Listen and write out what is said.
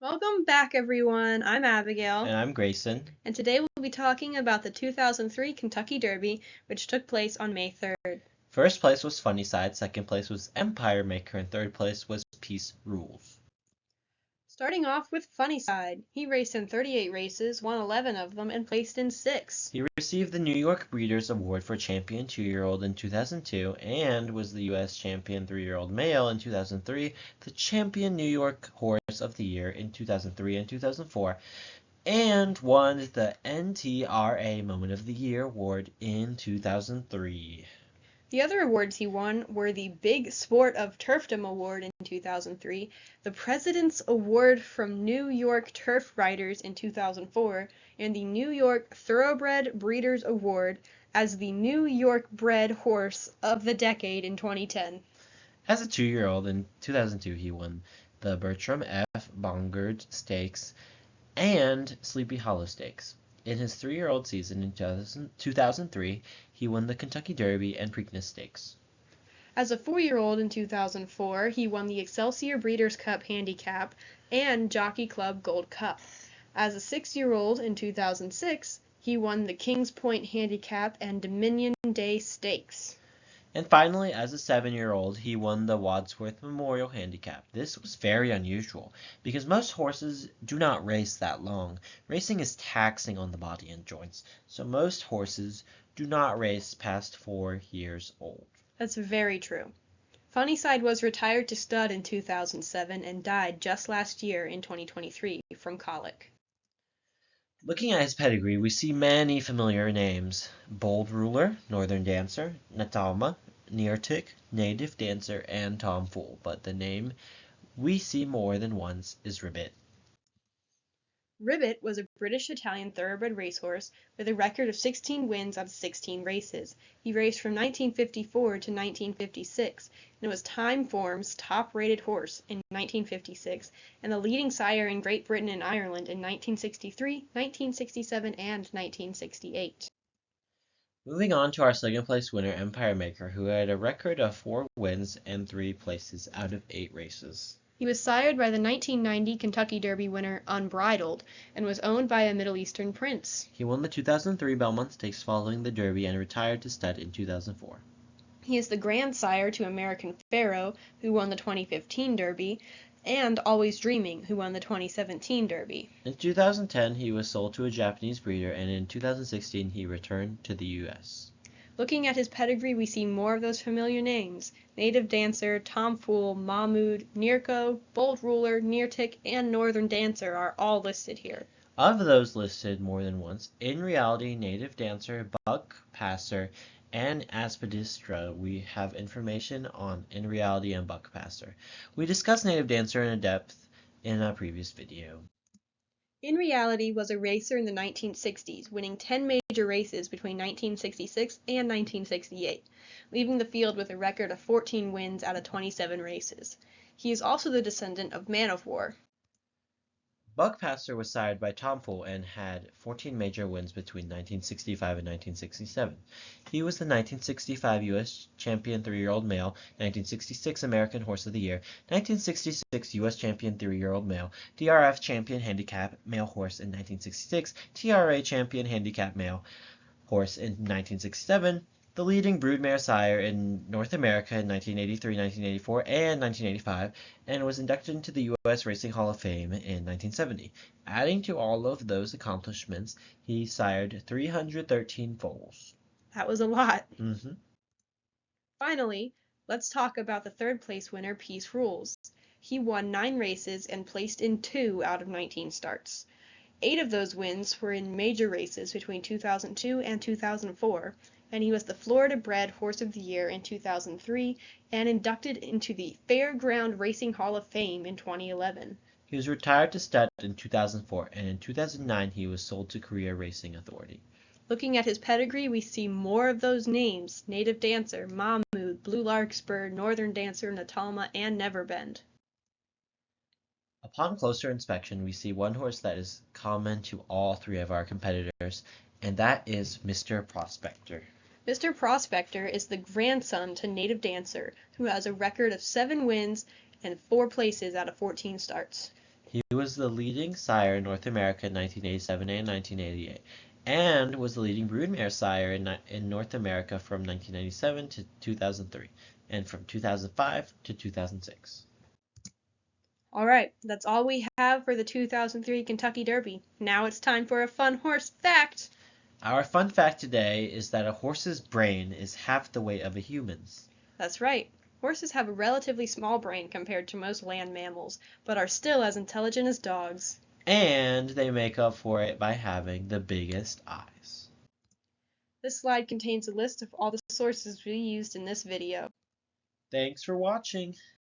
Welcome back, everyone. I'm Abigail, And I'm Grayson. and today we'll be talking about the 2003 Kentucky Derby, which took place on May 3rd. First place was Funnyside, second place was Empire Maker, and third place was Peace Rules. Starting off with Funnyside. He raced in 38 races, won 11 of them, and placed in 6. He received the New York Breeders' Award for Champion 2-year-old in 2002 and was the U.S. Champion 3-year-old male in 2003, the Champion New York Horse of the Year in 2003 and 2004, and won the NTRA Moment of the Year award in 2003. The other awards he won were the Big Sport of Turfdom Award in 2003, the President's Award from New York Turf Riders in 2004, and the New York Thoroughbred Breeders' Award as the New York Bred Horse of the Decade in 2010. As a 2-year-old in 2002, he won the Bertram F. Bongard Stakes and Sleepy Hollow Stakes. In his 3-year-old season in 2003, he won the Kentucky Derby and Preakness Stakes. As a 4-year-old in 2004, he won the Excelsior Breeders' Cup Handicap and Jockey Club Gold Cup. As a 6-year-old in 2006, he won the Kings Point Handicap and Dominion Day Stakes. And finally, as a 7-year-old, he won the Wadsworth Memorial Handicap. This was very unusual because most horses do not race that long. Racing is taxing on the body and joints, so most horses do not race past 4 years old. That's very true. Funnyside was retired to stud in 2007 and died just last year in 2023 from colic. Looking at his pedigree, we see many familiar names: Bold Ruler, Northern Dancer, Natalma, Neartic, Native Dancer, and Tom Fool, but the name we see more than once is Ribbit. Ribbit was a British-Italian thoroughbred racehorse with a record of 16 wins out of 16 races. He raced from 1954 to 1956 and was Timeform's top-rated horse in 1956 and the leading sire in Great Britain and Ireland in 1963, 1967, and 1968. Moving on to our second place winner, Empire Maker, who had a record of 4 wins and 3 places out of 8 races. He was sired by the 1990 Kentucky Derby winner Unbridled and was owned by a Middle Eastern prince. He won the 2003 Belmont Stakes following the Derby and retired to stud in 2004. He is the grandsire to American Pharoah, who won the 2015 Derby, and Always Dreaming, who won the 2017 Derby. In 2010, he was sold to a Japanese breeder, and in 2016, he returned to the U.S. Looking at his pedigree, we see more of those familiar names: Native Dancer, Tom Fool, Mahmood, Nirko, Bold Ruler, Neartic, and Northern Dancer are all listed here. Of those listed more than once, In Reality, Native Dancer, Buck Passer, and Aspidistra, we have information on In Reality and Buck Passer. We discussed Native Dancer in depth in a previous video. In Reality was a racer in the 1960s, winning 10 major races between 1966 and 1968, leaving the field with a record of 14 wins out of 27 races. He is also the descendant of Man of War. Buck Passer was sired by Tom Fool and had 14 major wins between 1965 and 1967. He was the 1965 U.S. Champion 3-year-old male, 1966 American Horse of the Year, 1966 U.S. Champion 3-year-old male, DRF Champion Handicap Male Horse in 1966, TRA Champion Handicap Male Horse in 1967, the leading broodmare sire in North America in 1983, 1984, and 1985, and was inducted into the U.S. Racing Hall of Fame in 1970. Adding to all of those accomplishments, he sired 313 foals. That was a lot. Mm-hmm. Finally, let's talk about the third place winner, Peace Rules. He won 9 races and placed in 2 out of 19 starts. 8 of those wins were in major races between 2002 and 2004, and he was the Florida-bred Horse of the Year in 2003 and inducted into the Fairground Racing Hall of Fame in 2011. He was retired to stud in 2004, and in 2009 he was sold to Korea Racing Authority. Looking at his pedigree, we see more of those names: Native Dancer, Mahmood, Blue Larkspur, Northern Dancer, Natalma, and Neverbend. Upon closer inspection, we see one horse that is common to all 3 of our competitors, and that is Mr. Prospector. Mr. Prospector is the grandson to Native Dancer, who has a record of 7 wins and 4 places out of 14 starts. He was the leading sire in North America in 1987 and 1988, and was the leading broodmare sire in North America from 1997 to 2003, and from 2005 to 2006. All right, that's all we have for the 2003 Kentucky Derby. Now it's time for a fun horse fact. Our fun fact today is that a horse's brain is half the weight of a human's. That's right. Horses have a relatively small brain compared to most land mammals, but are still as intelligent as dogs. And they make up for it by having the biggest eyes. This slide contains a list of all the sources we used in this video. Thanks for watching.